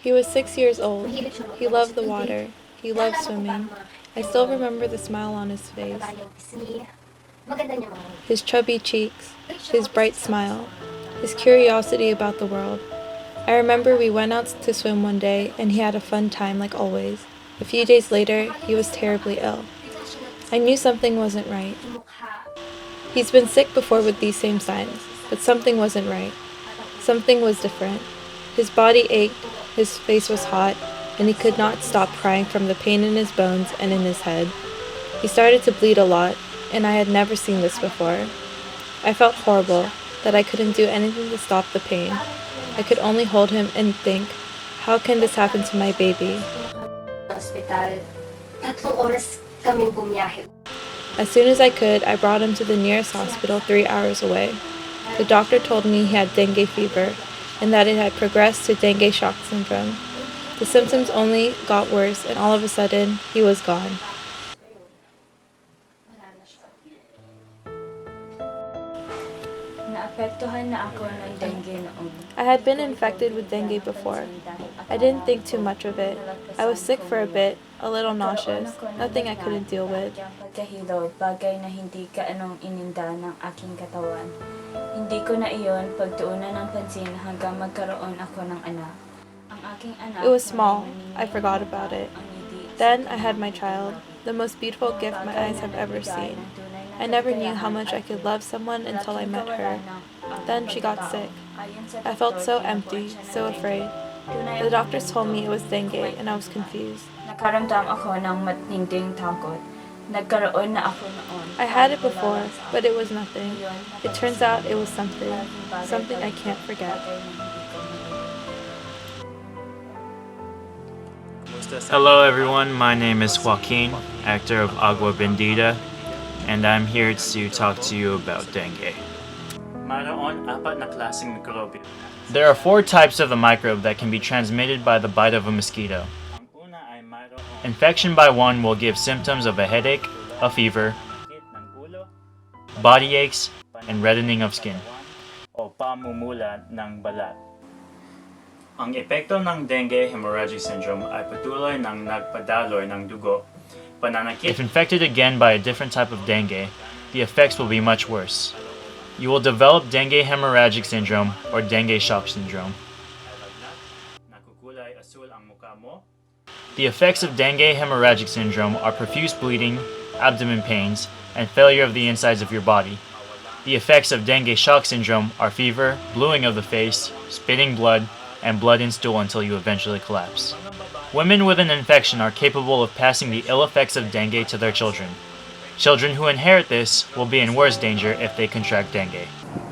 He was 6 years old. He loved the water. He loved swimming. I still remember the smile on his face, his chubby cheeks, his bright smile, his curiosity about the world. I remember we went out to swim one day and he had a fun time like always. A few days later, he was terribly ill. I knew something wasn't right. He's been sick before with these same signs, but something wasn't right. Something was different. His body ached, his face was hot, and he could not stop crying from the pain in his bones and in his head. He started to bleed a lot, and I had never seen this before. I felt horrible, that I couldn't do anything to stop the pain. I could only hold him and think, how can this happen to my baby? As soon as I could, I brought him to the nearest hospital 3 hours away. The doctor told me he had dengue fever, and that it had progressed to dengue shock syndrome. The symptoms only got worse, and all of a sudden, he was gone. I had been infected with dengue before. I didn't think too much of it. I was sick for a bit, a little nauseous, nothing I couldn't deal with. Hindi ko na iyon pagtuunan ng pansin hanggang magkaroon ako ng anak. It was small. I forgot about it. Then I had my child, the most beautiful gift my eyes have ever seen. I never knew how much I could love someone until I met her. Then she got sick. I felt so empty, so afraid. The doctors told me it was dengue and I was confused. Nakaramdam ako ng matinding takot. Nagkaroon na ako noon. I had it before, but it was nothing. It turns out it was something I can't forget. Hello everyone, my name is Joaquin, actor of Agua Bendita, and I'm here to talk to you about dengue. There are 4 types of the microbe that can be transmitted by the bite of a mosquito. Infection by one will give symptoms of a headache, a fever, body aches, and reddening of skin. O pamumula ng balat. Ang epekto ng dengue hemorrhagic syndrome ay patuloy ng nagpadaloy ng dugo. If infected again by a different type of dengue, the effects will be much worse. You will develop dengue hemorrhagic syndrome or dengue shock syndrome. The effects of dengue hemorrhagic syndrome are profuse bleeding, abdomen pains, and failure of the insides of your body. The effects of dengue shock syndrome are fever, bluing of the face, spitting blood, and blood in stool until you eventually collapse. Women with an infection are capable of passing the ill effects of dengue to their children. Children who inherit this will be in worse danger if they contract dengue.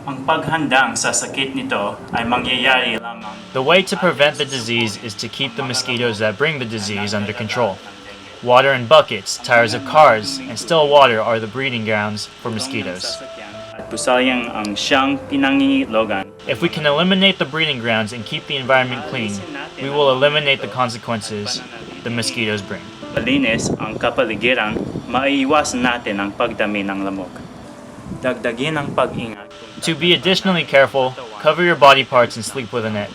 Ang paghandang sa sakit nito ay mangyayari lamang. The way to prevent the disease is to keep the mosquitoes that bring the disease under control. Water in buckets, tires of cars, and still water are the breeding grounds for mosquitoes. If we can eliminate the breeding grounds and keep the environment clean, we will eliminate the consequences the mosquitoes bring. Malinis ang kapaligiran, maiiwasan natin ang pagdami ng lamok. Dagdagin ang pag-ingat. To be additionally careful, cover your body parts and sleep with a net.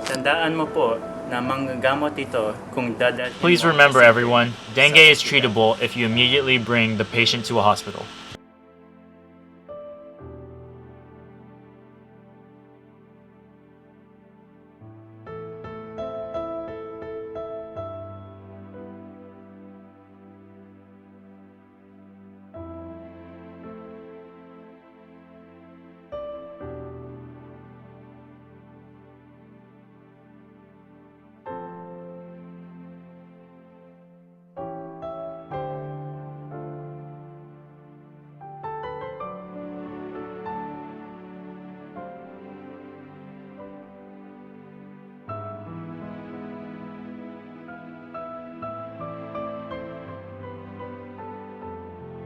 Tandaan mo po na manggagamot ito kung Please remember everyone, dengue is treatable if you immediately bring the patient to a hospital.